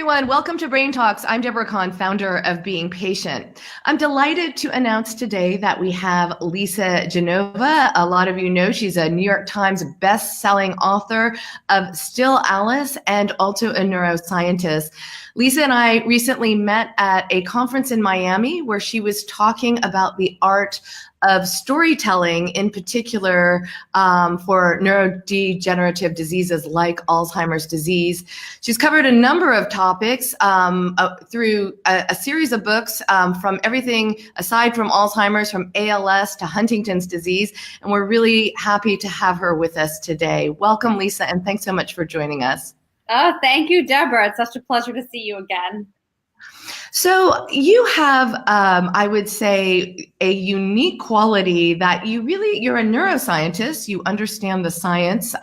Everyone, welcome to Brain Talks. I'm Deborah Kan, founder of Being Patient. I'm delighted to announce today that we have Lisa Genova. A lot of you know she's a New York Times best-selling author of Still Alice and also a neuroscientist. Lisa and I recently met at a conference in Miami where she was talking about the art of storytelling, in particular for neurodegenerative diseases like Alzheimer's disease. She's covered a number of topics through a series of books from everything aside from Alzheimer's, from ALS to Huntington's disease, and we're really happy to have her with us today. Welcome, Lisa, and thanks so much for joining us. Oh, thank you, Deborah. It's such a pleasure to see you again. So you have, I would say, a unique quality that you're a neuroscientist. You understand the science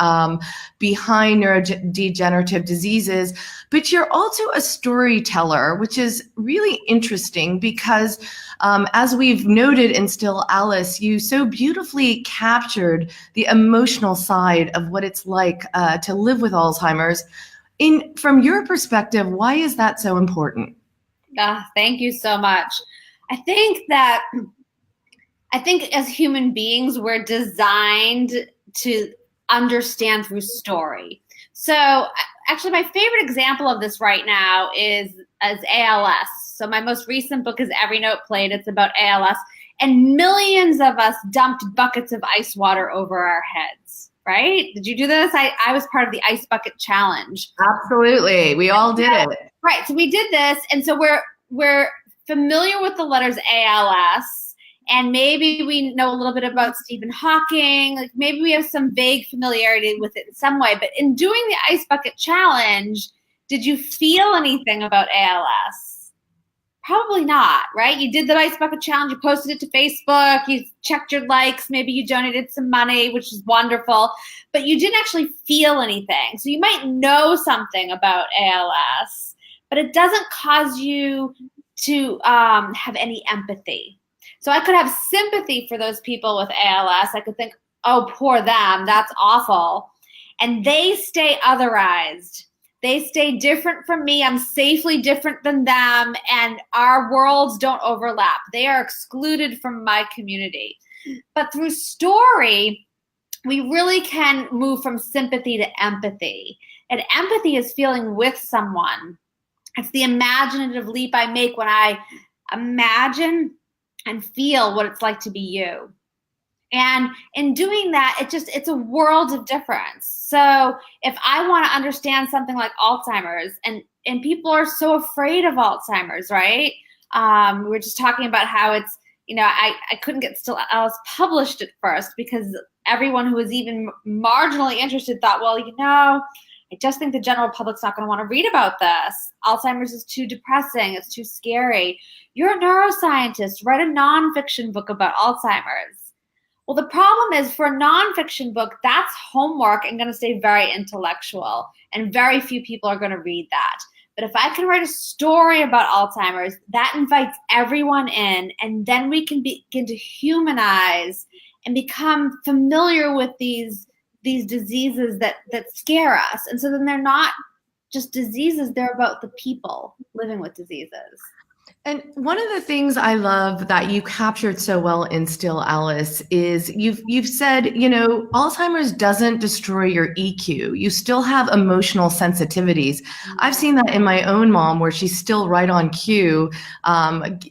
behind neurodegenerative diseases, but you're also a storyteller, which is really interesting because as we've noted in Still Alice, you so beautifully captured the emotional side of what it's like to live with Alzheimer's. From your perspective, why is that so important? Thank you so much. I think as human beings, we're designed to understand through story. So actually, my favorite example of this right now is ALS. So my most recent book is Every Note Played. It's about ALS. And millions of us dumped buckets of ice water over our heads, right? Did you do this? I was part of the Ice Bucket Challenge. Absolutely. We all did it. Right. So we did this. And so we're familiar with the letters ALS, and maybe we know a little bit about Stephen Hawking. Like maybe we have some vague familiarity with it in some way. But in doing the Ice Bucket Challenge, did you feel anything about ALS? Probably not, right? You did the Ice Bucket Challenge, you posted it to Facebook, you checked your likes, maybe you donated some money, which is wonderful, but you didn't actually feel anything. So you might know something about ALS, but it doesn't cause you to have any empathy. So I could have sympathy for those people with ALS. I could think, oh, poor them, that's awful. And they stay otherized. They stay different from me. I'm safely different than them, and our worlds don't overlap. They are excluded from my community. But through story, we really can move from sympathy to empathy. And empathy is feeling with someone. It's the imaginative leap I make when I imagine and feel what it's like to be you. And in doing that, it's a world of difference. So if I want to understand something like Alzheimer's, and people are so afraid of Alzheimer's, right? We were just talking about how it's, I couldn't get Still Alice published at first because everyone who was even marginally interested thought, well, I just think the general public's not going to want to read about this. Alzheimer's is too depressing. It's too scary. You're a neuroscientist. Write a nonfiction book about Alzheimer's. Well, the problem is for a nonfiction book, that's homework and going to stay very intellectual, and very few people are going to read that. But if I can write a story about Alzheimer's, that invites everyone in, and then we can begin to humanize and become familiar with these diseases that scare us. And so then they're not just diseases, they're about the people living with diseases. And one of the things I love that you captured so well in Still Alice is you've said, Alzheimer's doesn't destroy your EQ. You still have emotional sensitivities. I've seen that in my own mom, where she's still right on cue,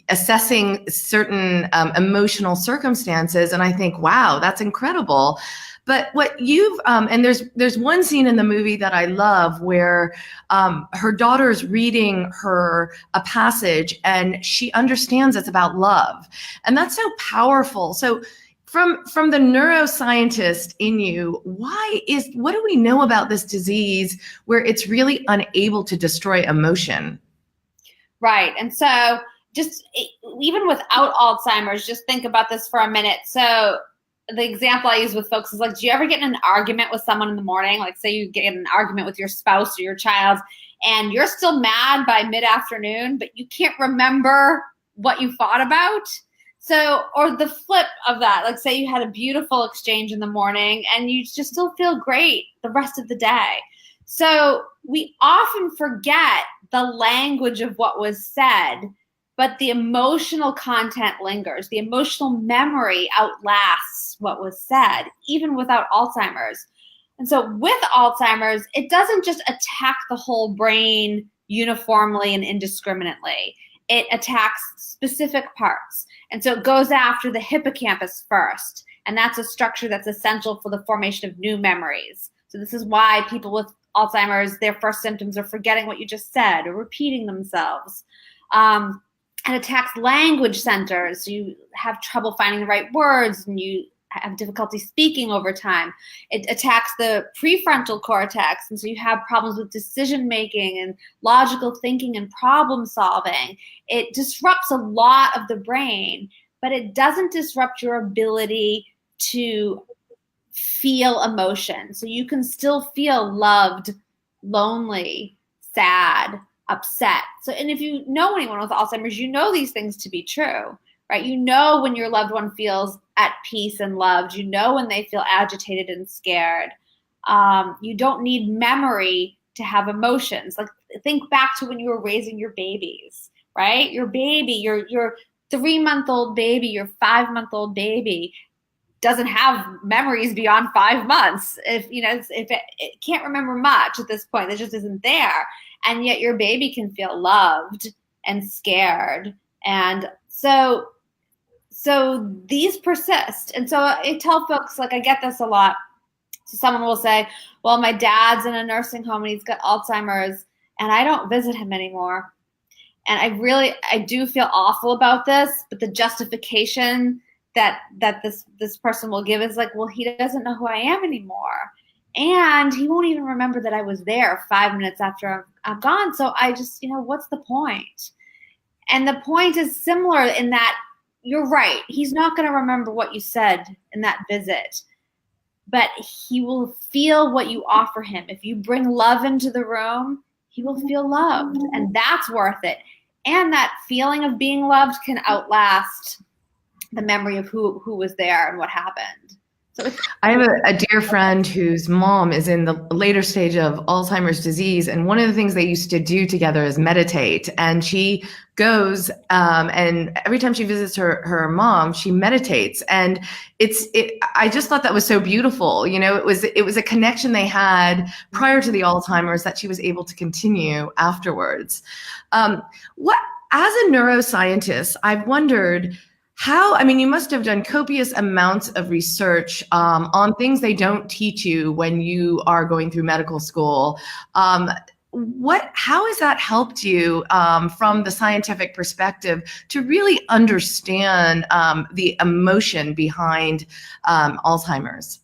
assessing certain emotional circumstances. And I think, wow, that's incredible. But what you've and there's one scene in the movie that I love where her daughter's reading her a passage and she understands it's about love, and that's so powerful. So from the neuroscientist in you, what do we know about this disease where it's really unable to destroy emotion? Right, and so just even without Alzheimer's, just think about this for a minute. So the example I use with folks is like, do you ever get in an argument with someone in the morning? Like say you get in an argument with your spouse or your child and you're still mad by mid-afternoon, but you can't remember what you fought about. So, or the flip of that, like say you had a beautiful exchange in the morning and you just still feel great the rest of the day. So we often forget the language of what was said, but the emotional content lingers. The emotional memory outlasts what was said, even without Alzheimer's. And so with Alzheimer's, it doesn't just attack the whole brain uniformly and indiscriminately. It attacks specific parts. And so it goes after the hippocampus first. And that's a structure that's essential for the formation of new memories. So this is why people with Alzheimer's, their first symptoms are forgetting what you just said or repeating themselves. It attacks language centers. So you have trouble finding the right words and you have difficulty speaking over time. It attacks the prefrontal cortex, and so you have problems with decision making and logical thinking and problem solving. It disrupts a lot of the brain, but it doesn't disrupt your ability to feel emotion. So you can still feel loved, lonely, sad, upset. So, and if you know anyone with Alzheimer's, you know these things to be true, right? You know when your loved one feels at peace and loved. You know when they feel agitated and scared. You don't need memory to have emotions. Like, think back to when you were raising your babies, right? Your baby, your 3-month-old baby, your 5-month-old baby doesn't have memories beyond 5 months. If it can't remember much at this point, it just isn't there. And yet your baby can feel loved and scared. And so these persist. And so I tell folks, like, I get this a lot. So someone will say, well, my dad's in a nursing home and he's got Alzheimer's and I don't visit him anymore. And I do feel awful about this, but the justification that this person will give is like, well, he doesn't know who I am anymore. And he won't even remember that I was there 5 minutes after I'm gone. So I just, what's the point? And the point is similar in that you're right. He's not going to remember what you said in that visit, but he will feel what you offer him. If you bring love into the room, he will feel loved, and that's worth it. And that feeling of being loved can outlast the memory of who was there and what happened. So I have a dear friend whose mom is in the later stage of Alzheimer's disease. And one of the things they used to do together is meditate. And she goes and every time she visits her mom, she meditates. And I just thought that was so beautiful. It was a connection they had prior to the Alzheimer's that she was able to continue afterwards. As a neuroscientist, I've wondered, you must have done copious amounts of research on things they don't teach you when you are going through medical school. How has that helped you from the scientific perspective to really understand the emotion behind Alzheimer's?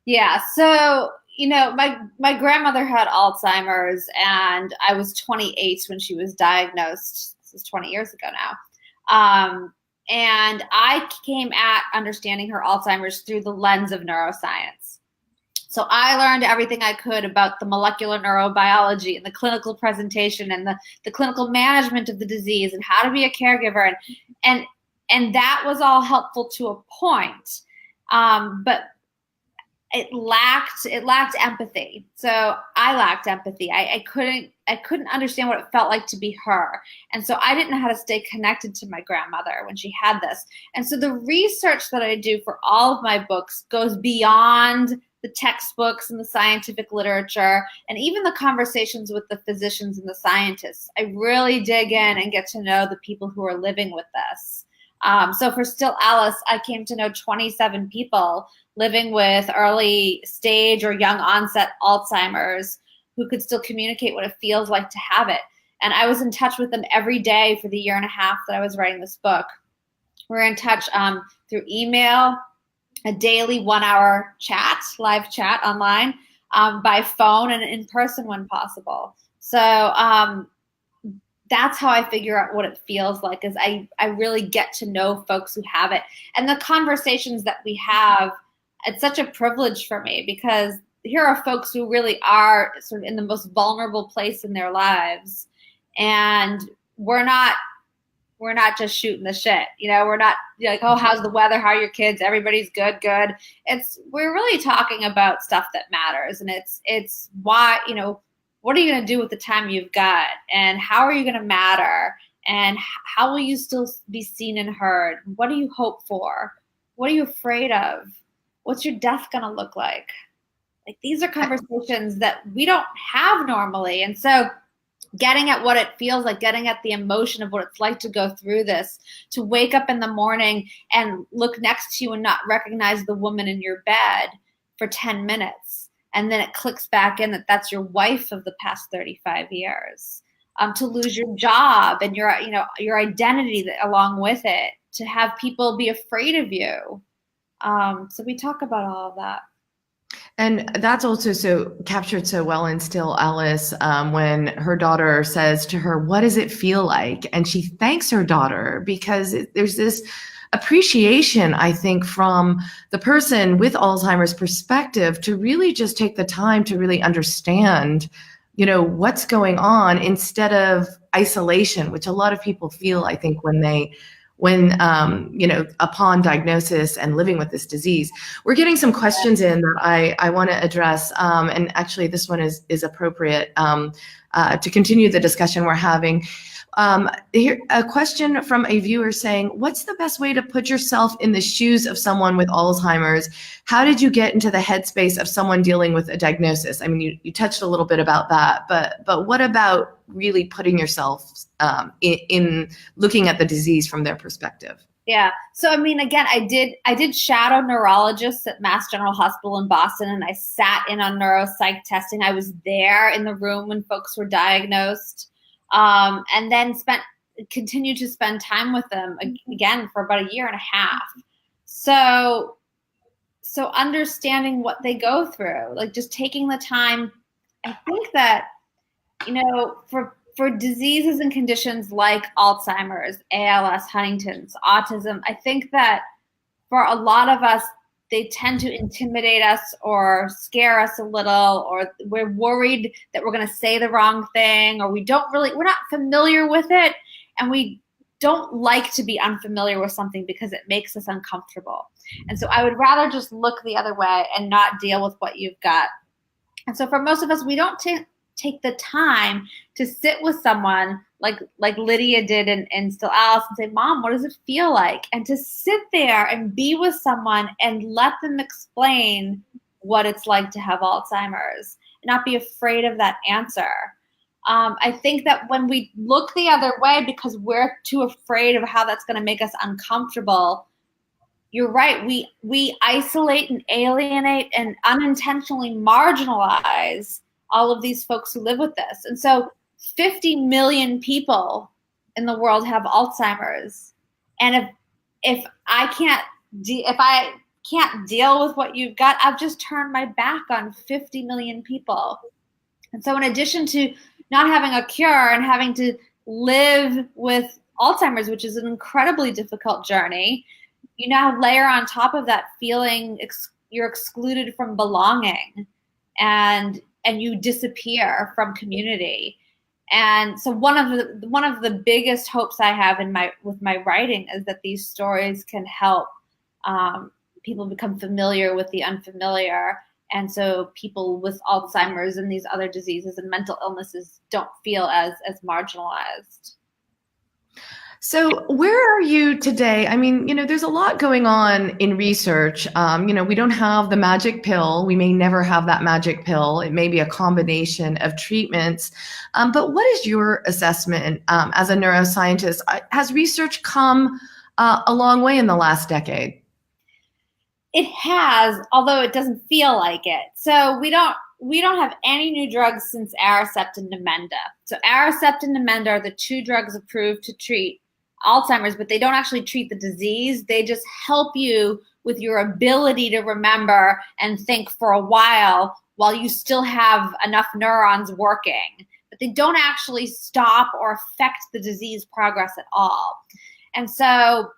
Yeah, so my grandmother had Alzheimer's, and I was 28 when she was diagnosed. This is 20 years ago now. And I came at understanding her Alzheimer's through the lens of neuroscience. So I learned everything I could about the molecular neurobiology and the clinical presentation and the clinical management of the disease and how to be a caregiver. And that was all helpful to a point. But it lacked empathy. So I lacked empathy. I couldn't understand what it felt like to be her. And so I didn't know how to stay connected to my grandmother when she had this. And so the research that I do for all of my books goes beyond the textbooks and the scientific literature and even the conversations with the physicians and the scientists. I really dig in and get to know the people who are living with this. So for Still Alice, I came to know 27 people living with early stage or young onset Alzheimer's who could still communicate what it feels like to have it. And I was in touch with them every day for the year and a half that I was writing this book. We're in touch through email, a daily 1-hour chat, live chat online, by phone and in person when possible. So that's how I figure out what it feels like, is I really get to know folks who have it. And the conversations that we have, it's such a privilege for me because here are folks who really are sort of in the most vulnerable place in their lives. And we're not we're not just shooting the shit. We're not like, oh, how's the weather? How are your kids? Everybody's good. We're really talking about stuff that matters. And it's why, what are you going to do with the time you've got? And how are you going to matter? And how will you still be seen and heard? What do you hope for? What are you afraid of? What's your death going to look like? Like, these are conversations that we don't have normally. And so getting at what it feels like, getting at the emotion of what it's like to go through this, to wake up in the morning and look next to you and not recognize the woman in your bed for 10 minutes. And then it clicks back in that that's your wife of the past 35 years. To lose your job and your identity along with it, to have people be afraid of you. So we talk about all of that. And that's also so captured so well in Still Alice, when her daughter says to her, "What does it feel like?" And she thanks her daughter because there's this appreciation, I think, from the person with Alzheimer's perspective to really just take the time to really understand, what's going on instead of isolation, which a lot of people feel, I think, when upon diagnosis and living with this disease. We're getting some questions in that I want to address, and actually this one is appropriate to continue the discussion we're having. Here, a question from a viewer saying, "What's the best way to put yourself in the shoes of someone with Alzheimer's? How did you get into the headspace of someone dealing with a diagnosis?" I mean, you touched a little bit about that, but what about really putting yourself in looking at the disease from their perspective? Yeah. So, I mean, again, I did shadow neurologists at Mass General Hospital in Boston, and I sat in on neuropsych testing. I was there in the room when folks were diagnosed. And then continued to spend time with them again for about 1.5 years. So understanding what they go through, like just taking the time. I think that, for diseases and conditions like Alzheimer's, ALS, Huntington's, autism, I think that for a lot of us, they tend to intimidate us or scare us a little, or we're worried that we're going to say the wrong thing, or we're not familiar with it, and we don't like to be unfamiliar with something because it makes us uncomfortable. And so I would rather just look the other way and not deal with what you've got. And so for most of us, we don't take the time to sit with someone like Lydia did in Still Alice and say, "Mom, what does it feel like?" And to sit there and be with someone and let them explain what it's like to have Alzheimer's and not be afraid of that answer. I think that when we look the other way because we're too afraid of how that's going to make us uncomfortable, you're right. We isolate and alienate and unintentionally marginalize all of these folks who live with this. And so 50 million people in the world have Alzheimer's. And if I can't deal with what you've got, I've just turned my back on 50 million people. And so in addition to not having a cure and having to live with Alzheimer's, which is an incredibly difficult journey, you now layer on top of that feeling you're excluded from belonging, and you disappear from community. And so one of the biggest hopes I have with my writing is that these stories can help people become familiar with the unfamiliar, and so people with Alzheimer's and these other diseases and mental illnesses don't feel as marginalized. So where are you today? I mean, there's a lot going on in research. We don't have the magic pill. We may never have that magic pill. It may be a combination of treatments. But what is your assessment as a neuroscientist? Has research come a long way in the last decade? It has, although it doesn't feel like it. So we don't have any new drugs since Aricept and Namenda. So Aricept and Namenda are the two drugs approved to treat Alzheimer's, but they don't actually treat the disease. They just help you with your ability to remember and think for a while you still have enough neurons working. But they don't actually stop or affect the disease progress at all. And so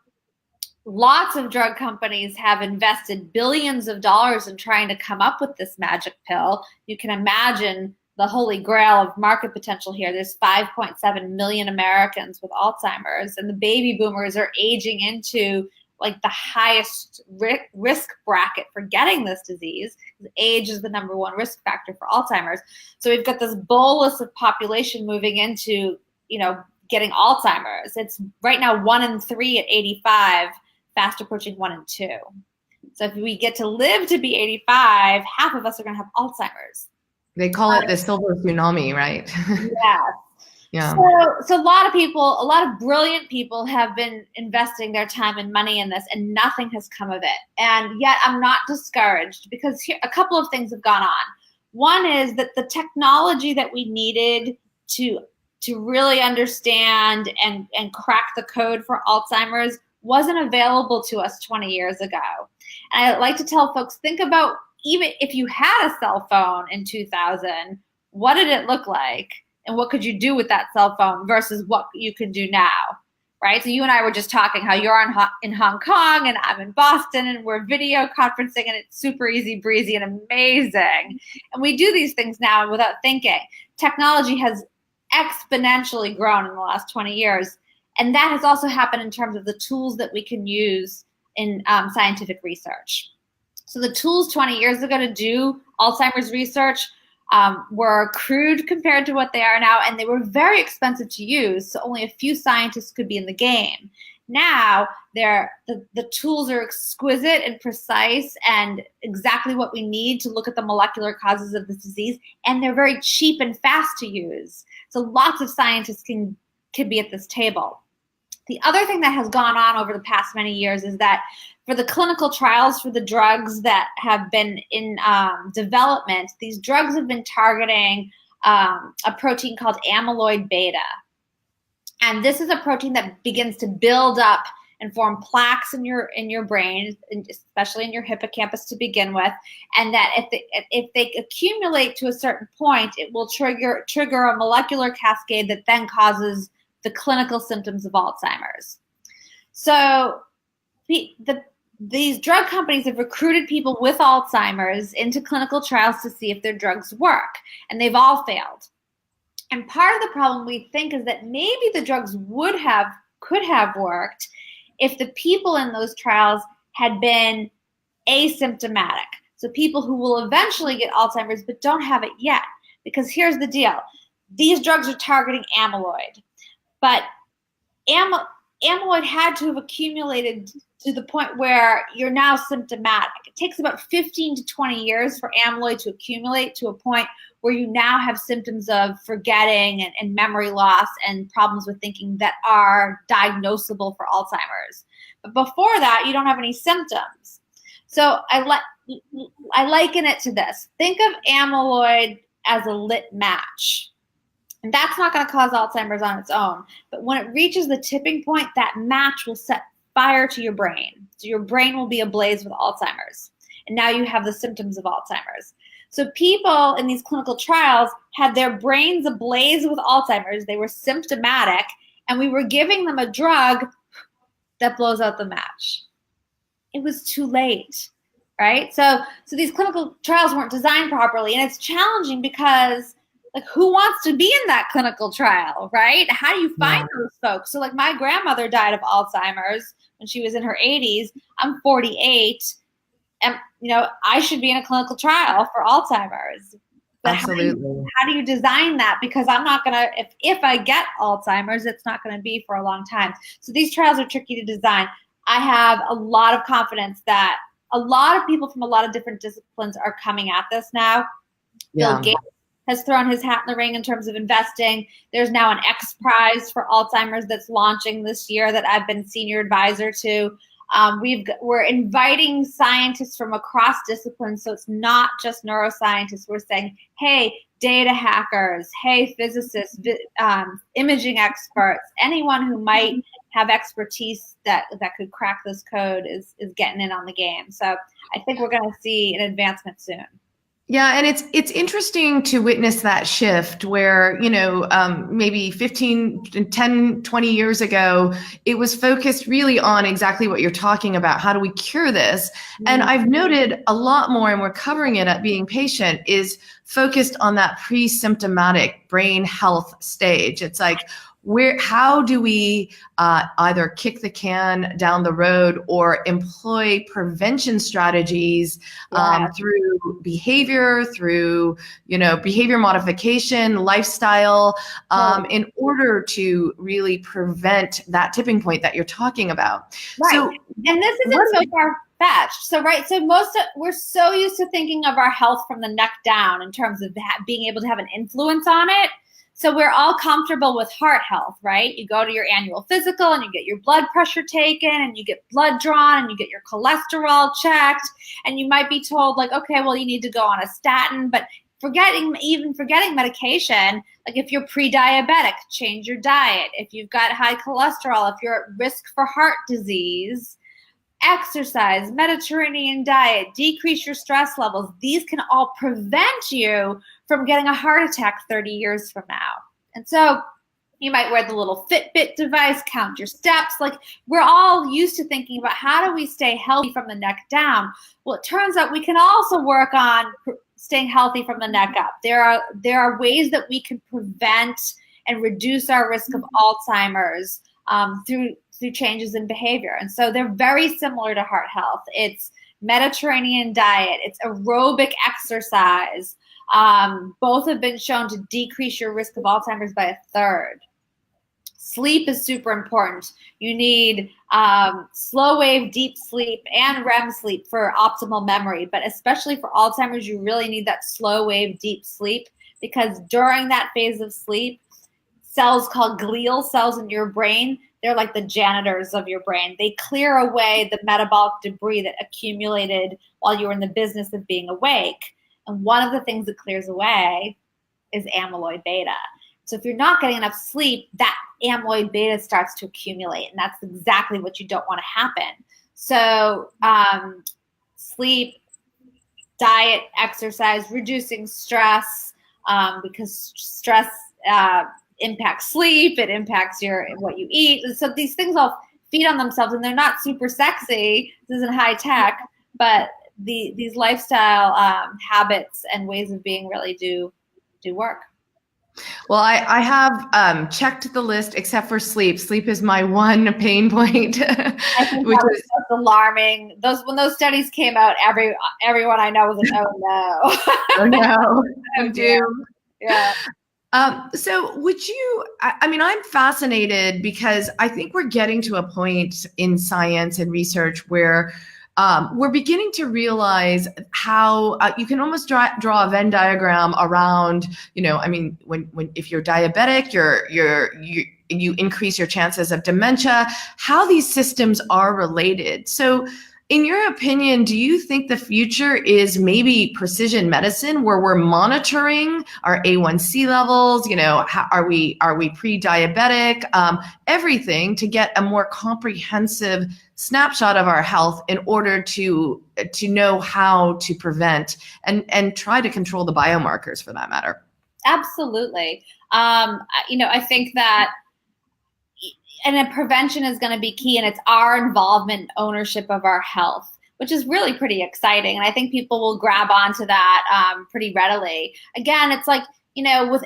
lots of drug companies have invested billions of dollars in trying to come up with this magic pill. You can imagine the holy grail of market potential here. There's 5.7 million Americans with Alzheimer's, and the baby boomers are aging into like the highest risk bracket for getting this disease. Age is the number one risk factor for Alzheimer's. So we've got this bolus of population moving into, getting Alzheimer's. It's right now 1 in 3 at 85, fast approaching 1 in 2. So if we get to live to be 85, half of us are going to have Alzheimer's. They call it the Silver Tsunami, right? Yeah. Yeah. So a lot of brilliant people have been investing their time and money in this, and nothing has come of it. And yet I'm not discouraged, because a couple of things have gone on. One is that the technology that we needed to really understand and crack the code for Alzheimer's wasn't available to us 20 years ago. And I like to tell folks, think about, even if you had a cell phone in 2000, what did it look like? And what could you do with that cell phone versus what you can do now, right? So you and I were just talking how you're in Hong Kong and I'm in Boston, and we're video conferencing, and it's super easy breezy and amazing. And we do these things now without thinking. Technology has exponentially grown in the last 20 years. And that has also happened in terms of the tools that we can use in scientific research. So the tools 20 years ago to do Alzheimer's research were crude compared to what they are now, and they were very expensive to use, so only a few scientists could be in the game. Now, the tools are exquisite and precise and exactly what we need to look at the molecular causes of this disease, and they're very cheap and fast to use. So lots of scientists can be at this table. The other thing that has gone on over the past many years is that for the clinical trials for the drugs that have been in development, these drugs have been targeting a protein called amyloid beta. And this is a protein that begins to build up and form plaques in your brain, especially in your hippocampus to begin with. And that if they accumulate to a certain point, it will trigger a molecular cascade that then causes the clinical symptoms of Alzheimer's. So these drug companies have recruited people with Alzheimer's into clinical trials to see if their drugs work, and they've all failed. And part of the problem, we think, is that maybe the drugs could have worked if the people in those trials had been asymptomatic. So people who will eventually get Alzheimer's but don't have it yet. Because here's the deal. These drugs are targeting amyloid. But amyloid had to have accumulated to the point where you're now symptomatic. It takes about 15 to 20 years for amyloid to accumulate to a point where you now have symptoms of forgetting and memory loss and problems with thinking that are diagnosable for Alzheimer's. But before that, you don't have any symptoms. So I liken it to this. Think of amyloid as a lit match. And that's not going to cause Alzheimer's on its own. But when it reaches the tipping point, that match will set fire to your brain. So your brain will be ablaze with Alzheimer's. And now you have the symptoms of Alzheimer's. So people in these clinical trials had their brains ablaze with Alzheimer's. They were symptomatic, and we were giving them a drug that blows out the match. It was too late, right? So these clinical trials weren't designed properly, and it's challenging because who wants to be in that clinical trial, right? How do you find those folks? So my grandmother died of Alzheimer's when she was in her 80s. I'm 48. And, I should be in a clinical trial for Alzheimer's. But absolutely. How do you design that? Because I'm not going to, if I get Alzheimer's, it's not going to be for a long time. So these trials are tricky to design. I have a lot of confidence that a lot of people from a lot of different disciplines are coming at this now. Yeah. Bill Gates has thrown his hat in the ring in terms of investing. There's now an X Prize for Alzheimer's that's launching this year that I've been senior advisor to. We're inviting scientists from across disciplines, so it's not just neuroscientists. We're saying, hey, data hackers, hey, physicists, imaging experts, anyone who might have expertise that could crack this code is getting in on the game. So I think we're going to see an advancement soon. Yeah, and it's interesting to witness that shift where, maybe 15, 10, 20 years ago, it was focused really on exactly what you're talking about. How do we cure this? And I've noted a lot more, and we're covering it at Being Patient, is focused on that pre-symptomatic brain health stage. It's like, how do we either kick the can down the road or employ prevention strategies through behavior, through behavior modification, lifestyle, in order to really prevent that tipping point that you're talking about. Right. So, and this isn't so far-fetched. So we're so used to thinking of our health from the neck down in terms of being able to have an influence on it. So we're all comfortable with heart health, right? You go to your annual physical and you get your blood pressure taken and you get blood drawn and you get your cholesterol checked, and you might be told like, okay, well, you need to go on a statin, but forgetting medication, like if you're pre-diabetic, change your diet. If you've got high cholesterol, if you're at risk for heart disease, exercise, Mediterranean diet, decrease your stress levels. These can all prevent you from getting a heart attack 30 years from now. And so you might wear the little Fitbit device, count your steps. Like, we're all used to thinking about how do we stay healthy from the neck down. Well, it turns out we can also work on staying healthy from the neck up. There are ways that we can prevent and reduce our risk of Alzheimer's through changes in behavior. And so they're very similar to heart health. It's Mediterranean diet, it's aerobic exercise. Both have been shown to decrease your risk of Alzheimer's by a third. Sleep is super important. You need slow wave deep sleep and REM sleep for optimal memory, but especially for Alzheimer's, you really need that slow wave deep sleep, because during that phase of sleep, cells called glial cells in your brain, they're like the janitors of your brain. They clear away the metabolic debris that accumulated while you were in the business of being awake. And one of the things that clears away is amyloid beta. So if you're not getting enough sleep, that amyloid beta starts to accumulate, and that's exactly what you don't want to happen. So sleep, diet, exercise, reducing stress, because stress impacts sleep, it impacts what you eat. So these things all feed on themselves, and they're not super sexy. This isn't high tech, but these lifestyle habits and ways of being really do work. Well, I have checked the list except for sleep. Sleep is my one pain point. I think that was just alarming. When those studies came out, everyone I know was like, "Oh no, oh no, oh dear." Yeah. So would you, I mean, I'm fascinated because I think we're getting to a point in science and research where we're beginning to realize how you can almost draw a Venn diagram around, I mean, if you're diabetic, you increase your chances of dementia, how these systems are related. So in your opinion, do you think the future is maybe precision medicine, where we're monitoring our A1C levels? Are we pre-diabetic? Everything to get a more comprehensive snapshot of our health in order to know how to prevent and try to control the biomarkers for that matter. Absolutely. I think that and prevention is going to be key, and it's our involvement and ownership of our health, which is really pretty exciting. And I think people will grab onto that pretty readily. Again, it's like, with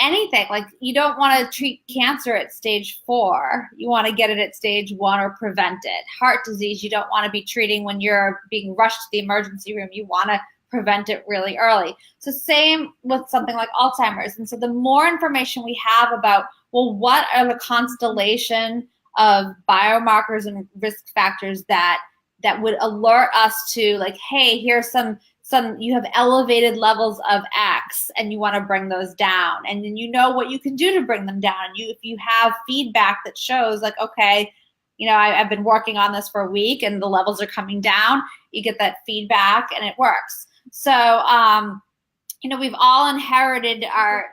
anything, like, you don't want to treat cancer at stage 4. You want to get it at stage 1 or prevent it. Heart disease, you don't want to be treating when you're being rushed to the emergency room. You want to prevent it really early. So same with something like Alzheimer's. And so the more information we have about, well, what are the constellation of biomarkers and risk factors that would alert us to, like, hey, here's some you have elevated levels of X and you want to bring those down. And then what you can do to bring them down. And if you have feedback that shows, like, okay, I've been working on this for a week and the levels are coming down, you get that feedback and it works. So, we've all inherited our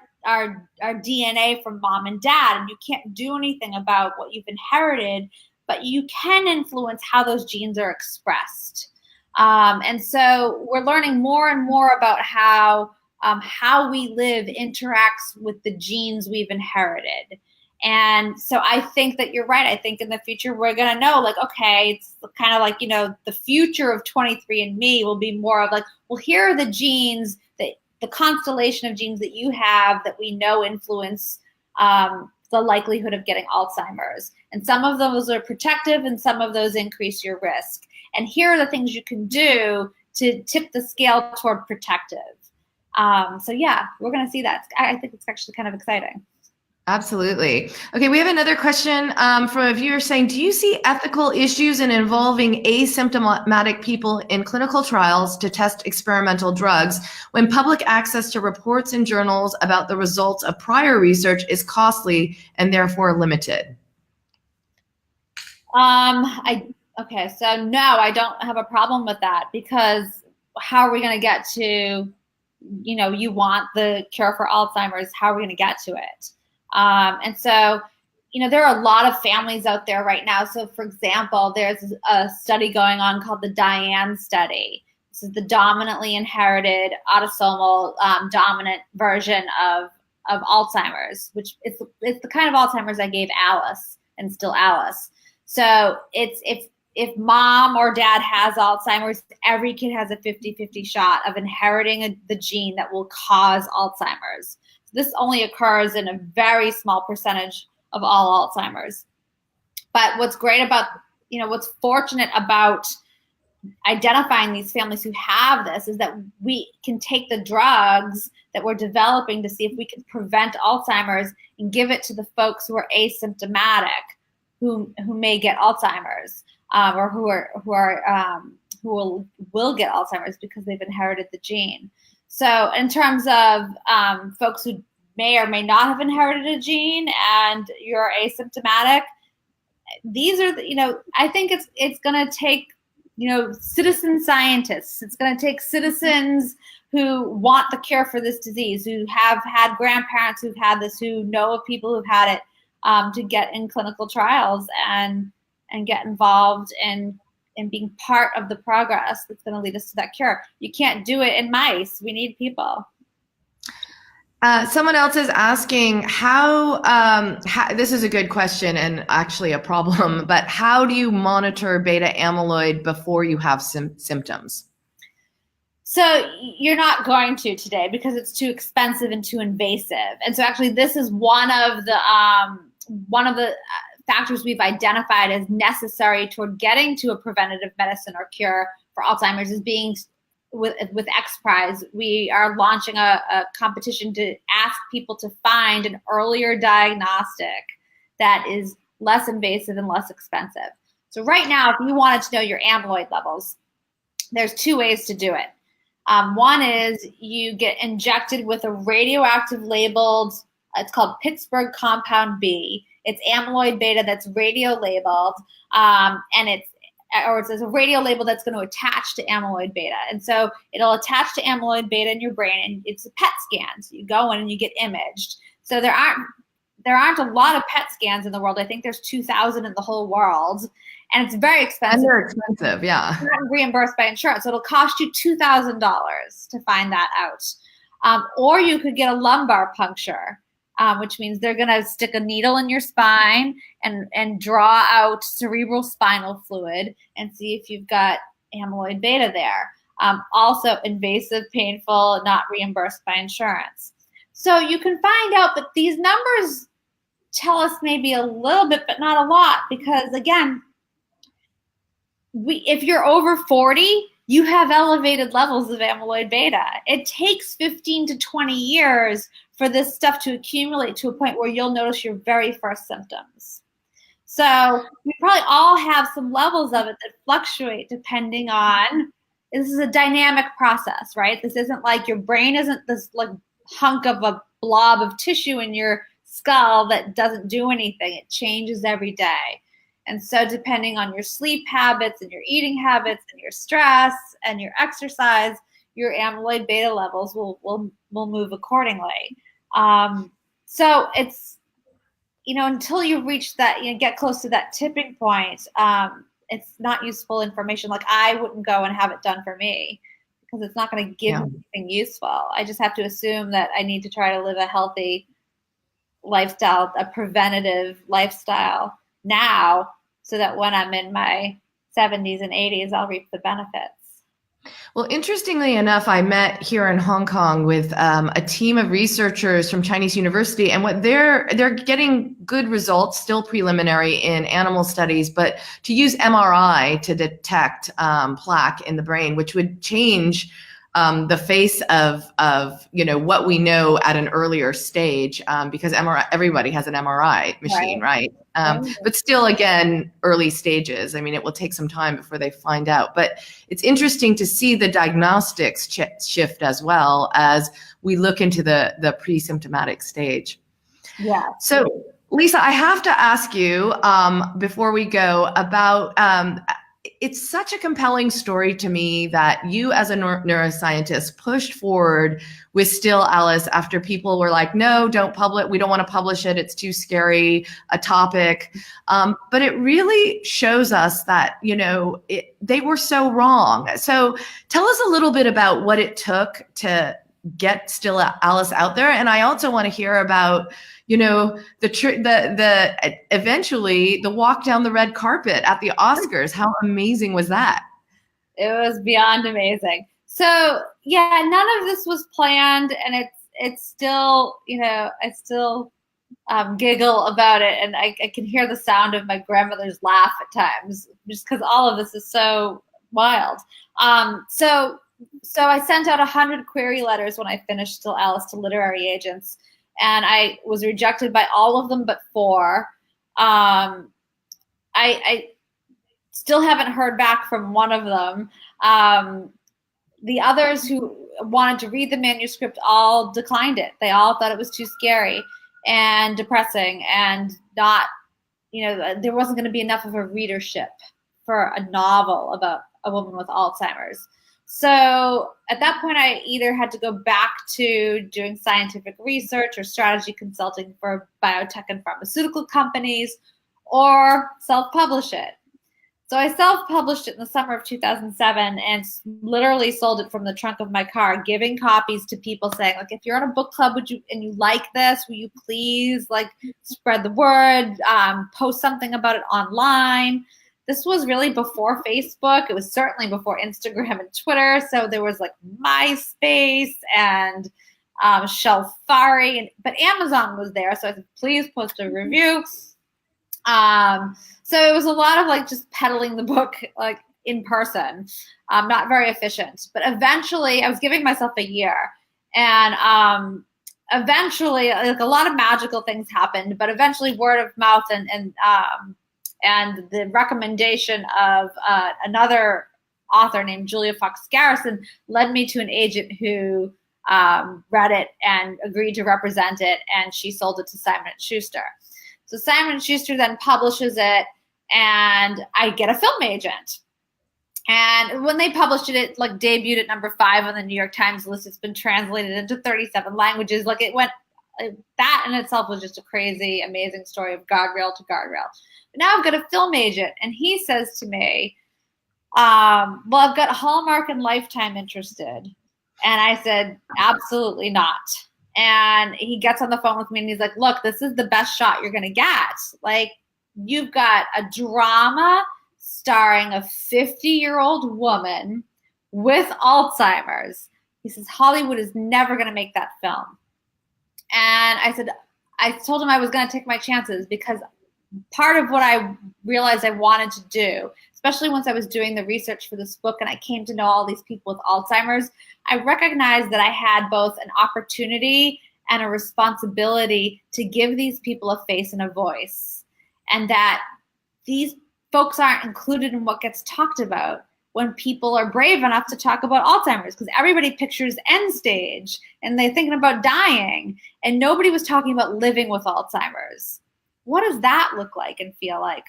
DNA from mom and dad, and you can't do anything about what you've inherited, but you can influence how those genes are expressed. And so we're learning more and more about how we live interacts with the genes we've inherited. And so I think that you're right. I think in the future we're going to know, like, okay, it's kind of like, the future of 23andMe will be more of like, well, here are the genes, that the constellation of genes that you have that we know influence the likelihood of getting Alzheimer's. And some of those are protective and some of those increase your risk. And here are the things you can do to tip the scale toward protective. So yeah, we're going to see that. I think it's actually kind of exciting. Absolutely. Okay, we have another question from a viewer saying, do you see ethical issues in involving asymptomatic people in clinical trials to test experimental drugs when public access to reports in journals about the results of prior research is costly and therefore limited? Okay, so no, I don't have a problem with that, because how are we going to get to, you want the cure for Alzheimer's, how are we going to get to it? And so, there are a lot of families out there right now. So for example, there's a study going on called the Diane study. This is the dominantly inherited autosomal dominant version of Alzheimer's, which it's the kind of Alzheimer's I gave Alice and still Alice. So it's if mom or dad has Alzheimer's, every kid has a 50-50 shot of inheriting the gene that will cause Alzheimer's. This only occurs in a very small percentage of all Alzheimer's. But what's great about, what's fortunate about identifying these families who have this is that we can take the drugs that we're developing to see if we can prevent Alzheimer's and give it to the folks who are asymptomatic, who may get Alzheimer's, or who will get Alzheimer's because they've inherited the gene. So in terms of folks who may or may not have inherited a gene and you're asymptomatic, these are I think it's going to take citizen scientists. It's going to take citizens who want the cure for this disease, who have had grandparents who've had this, who know of people who've had it, to get in clinical trials and get involved in being part of the progress that's going to lead us to that cure. You can't do it in mice. We need people. Someone else is asking how this is a good question and actually a problem, but how do you monitor beta amyloid before you have symptoms? So you're not going to today because it's too expensive and too invasive. And so actually this is one of the factors we've identified as necessary toward getting to a preventative medicine or cure for Alzheimer's, is being with X Prize. We are launching a competition to ask people to find an earlier diagnostic that is less invasive and less expensive. So right now, if you wanted to know your amyloid levels, there's two ways to do it. One is you get injected with a radioactive labeled, it's called Pittsburgh Compound B. It's amyloid beta that's radio labeled, and it's a radio label that's going to attach to amyloid beta. And so it'll attach to amyloid beta in your brain, and it's a PET scan. So you go in and you get imaged. So there aren't a lot of PET scans in the world. I think there's 2,000 in the whole world, and it's very expensive. And they're expensive, yeah. It's not reimbursed by insurance. So it'll cost you $2,000 to find that out. Or you could get a lumbar puncture, which means they're going to stick a needle in your spine and draw out cerebral spinal fluid and see if you've got amyloid beta there. Also invasive, painful, not reimbursed by insurance. So you can find out, but these numbers tell us maybe a little bit, but not a lot, because again, if you're over 40, you have elevated levels of amyloid beta. It takes 15 to 20 years for this stuff to accumulate to a point where you'll notice your very first symptoms. So we probably all have some levels of it that fluctuate depending on, this is a dynamic process, right? This isn't like your brain isn't this like hunk of a blob of tissue in your skull that doesn't do anything. It changes every day. And so depending on your sleep habits and your eating habits and your stress and your exercise, your amyloid beta levels will move accordingly. So it's, until you reach that, get close to that tipping point, it's not useful information. Like I wouldn't go and have it done for me because it's not going to give me anything useful. I just have to assume that I need to try to live a healthy lifestyle, a preventative lifestyle now, so that when I'm in my 70s and 80s, I'll reap the benefits. Well, interestingly enough, I met here in Hong Kong with a team of researchers from Chinese University, and what they're getting good results, still preliminary in animal studies, but to use MRI to detect plaque in the brain, which would change the face of what we know at an earlier stage, because MRI, everybody has an MRI machine, right? But still, again, early stages. I mean, it will take some time before they find out. But it's interesting to see the diagnostics shift as well as we look into the pre-symptomatic stage. Yeah. So, Lisa, I have to ask you before we go about. It's such a compelling story to me that you, as a neuroscientist, pushed forward with Still Alice after people were like, no, don't publish. We don't want to publish it. It's too scary a topic. But it really shows us that, they were so wrong. So tell us a little bit about what it took to get Still Alice out there. And I also want to hear about, eventually the walk down the red carpet at the Oscars. How amazing was that? It was beyond amazing. So yeah, none of this was planned, and it's still, I still giggle about it, and I can hear the sound of my grandmother's laugh at times, just because all of this is so wild. So I sent out 100 query letters when I finished Still Alice to literary agents. And I was rejected by all of them but 4. I still haven't heard back from one of them. The others who wanted to read the manuscript all declined it. They all thought it was too scary and depressing, and not, there wasn't going to be enough of a readership for a novel about a woman with Alzheimer's. So at that point, I either had to go back to doing scientific research or strategy consulting for biotech and pharmaceutical companies, or self-publish it. So I self-published it in the summer of 2007 and literally sold it from the trunk of my car, giving copies to people saying, like, if you're on a book club, and you like this, will you please spread the word, post something about it online. This was really before Facebook. It was certainly before Instagram and Twitter. So there was MySpace and Shelfari, but Amazon was there. So I said, please post a review. So it was a lot of just peddling the book in person, not very efficient. But eventually, I was giving myself a year, and eventually, a lot of magical things happened. But eventually, word of mouth and the recommendation of another author named Julia Fox Garrison led me to an agent who read it and agreed to represent it, and she sold it to Simon & Schuster. So Simon & Schuster then publishes it, and I get a film agent. And when they published it, it debuted at number 5 on the New York Times list. It's been translated into 37 languages. It went, that in itself was just a crazy, amazing story of guardrail to guardrail. But now I've got a film agent, and he says to me, well, I've got Hallmark and Lifetime interested. And I said, absolutely not. And he gets on the phone with me, and he's like, look, this is the best shot you're going to get. You've got a drama starring a 50-year-old woman with Alzheimer's. He says, Hollywood is never going to make that film. And I told him I was going to take my chances, because part of what I realized I wanted to do, especially once I was doing the research for this book and I came to know all these people with Alzheimer's, I recognized that I had both an opportunity and a responsibility to give these people a face and a voice, and that these folks aren't included in what gets talked about when people are brave enough to talk about Alzheimer's, because everybody pictures end stage and they're thinking about dying, and nobody was talking about living with Alzheimer's. What does that look like and feel like?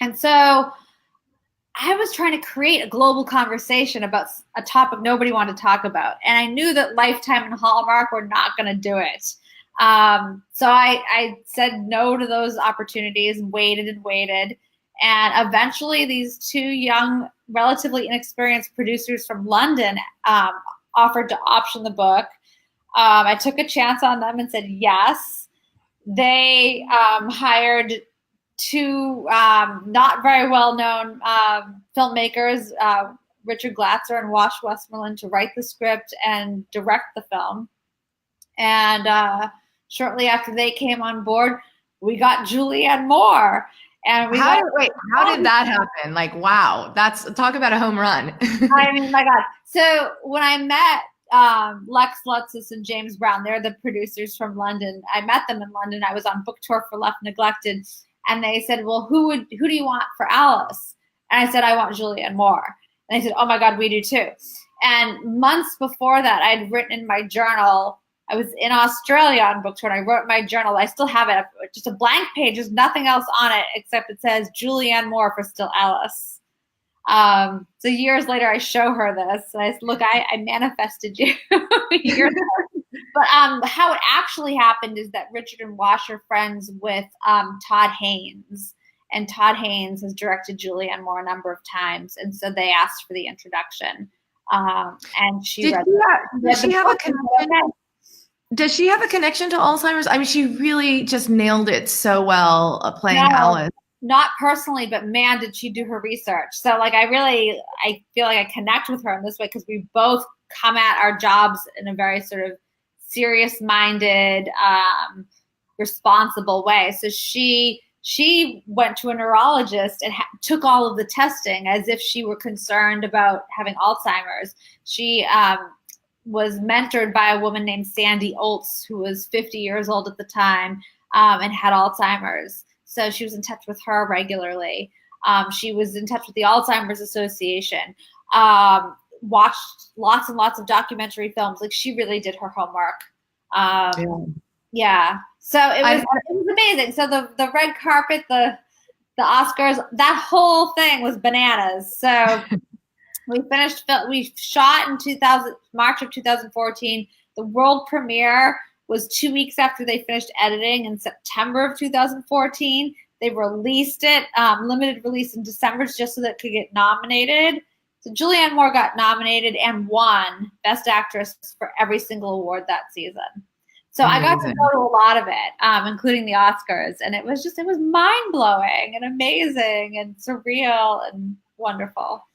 And so I was trying to create a global conversation about a topic nobody wanted to talk about. And I knew that Lifetime and Hallmark were not going to do it. So I said no to those opportunities, waited and waited. And eventually these two young, relatively inexperienced producers from London offered to option the book. I took a chance on them and said yes. They hired two not very well-known filmmakers, Richard Glatzer and Wash Westmoreland, to write the script and direct the film. And shortly after they came on board, we got Julianne Moore. And how did that happen? Like, wow, talk about a home run. I mean, my God. So when I met Lex Lutzis and James Brown, they're the producers from London. I met them in London. I was on book tour for Left Neglected, and they said, "Well, who do you want for Alice?" And I said, "I want Julianne Moore." And they said, "Oh my God, we do too." And months before that, I'd written in my journal. I was in Australia on book tour, and I wrote in my journal. I still have it, just a blank page. There's nothing else on it except it says Julianne Moore for Still Alice. So years later, I show her this, and I said, "Look, I manifested you." But how it actually happened is that Richard and Wash are friends with Todd Haynes, and Todd Haynes has directed Julianne Moore a number of times, and so they asked for the introduction. And she does she have a connection? Does she have a connection to Alzheimer's? I mean, she really just nailed it so well playing Alice. Not personally, but man, did she do her research. So like, I feel like I connect with her in this way because we both come at our jobs in a very sort of serious-minded, responsible way. So she went to a neurologist and took all of the testing as if she were concerned about having Alzheimer's. She was mentored by a woman named Sandy Oltz, who was 50 years old at the time and had Alzheimer's. So she was in touch with her regularly. She was in touch with the Alzheimer's Association, watched lots and lots of documentary films. Like, she really did her homework. Yeah. So it was amazing. So the red carpet, the Oscars, that whole thing was bananas. So we shot in March of 2014. The world premiere was 2 weeks after they finished editing in September of 2014. They released it, limited release in December, just so that it could get nominated. So Julianne Moore got nominated and won Best Actress for every single award that season. So amazing. I got to go to a lot of it, including the Oscars. And it was mind-blowing and amazing and surreal and wonderful.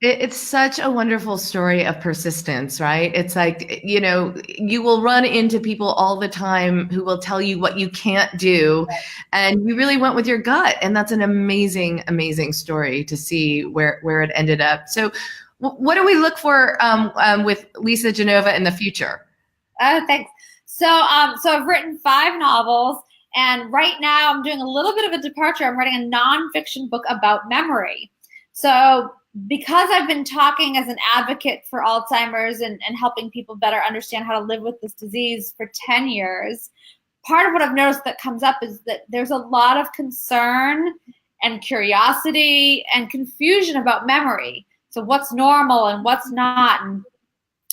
It's such a wonderful story of persistence, right? It's like, you will run into people all the time who will tell you what you can't do. And you really went with your gut. And that's an amazing, amazing story to see where it ended up. So what do we look for with Lisa Genova in the future? Oh, thanks. So I've written 5 novels. And right now I'm doing a little bit of a departure. I'm writing a nonfiction book about memory. So because I've been talking as an advocate for Alzheimer's and helping people better understand how to live with this disease for 10 years, part of what I've noticed that comes up is that there's a lot of concern and curiosity and confusion about memory. So what's normal and what's not, and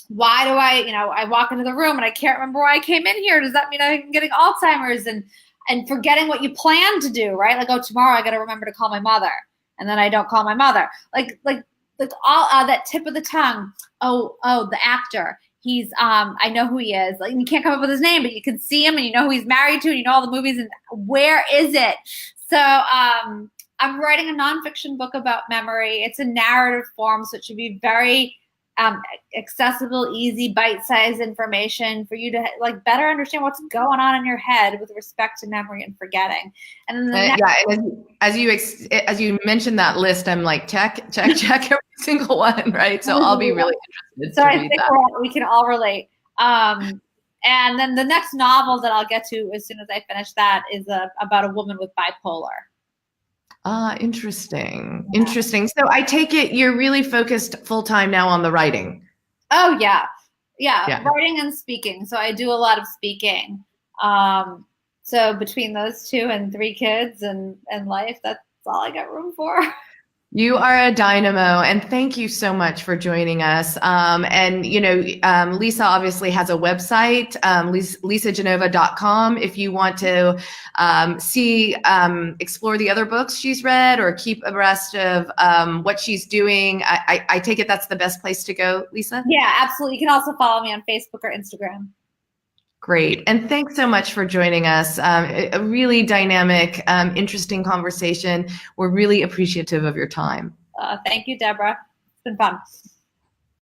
why do I walk into the room and I can't remember why I came in here. Does that mean I'm getting Alzheimer's and forgetting what you plan to do, right? Like, oh, tomorrow I got to remember to call my mother. And then I don't call my mother. Like all that tip of the tongue. Oh, the actor. He's I know who he is. Like, you can't come up with his name, but you can see him and you know who he's married to and you know all the movies, and where is it? So I'm writing a nonfiction book about memory. It's a narrative form, so it should be very accessible, easy, bite-sized information for you to better understand what's going on in your head with respect to memory and forgetting. And then as you mentioned that list, I'm like, check every single one, right? So I'll be really interested. So I think we can all relate. And then the next novel that I'll get to as soon as I finish that is about a woman with bipolar. Interesting. Yeah. Interesting. So I take it you're really focused full-time now on the writing. Oh, yeah. Writing and speaking. So I do a lot of speaking. So between those 2 and 3 kids and life, that's all I got room for. You are a dynamo, and thank you so much for joining us. Lisa obviously has a website, lisagenova.com. If you want to explore the other books she's read or keep abreast of what she's doing, I take it that's the best place to go, Lisa? Yeah, absolutely. You can also follow me on Facebook or Instagram. Great. And thanks so much for joining us. A really dynamic, interesting conversation. We're really appreciative of your time. Thank you, Deborah. It's been fun.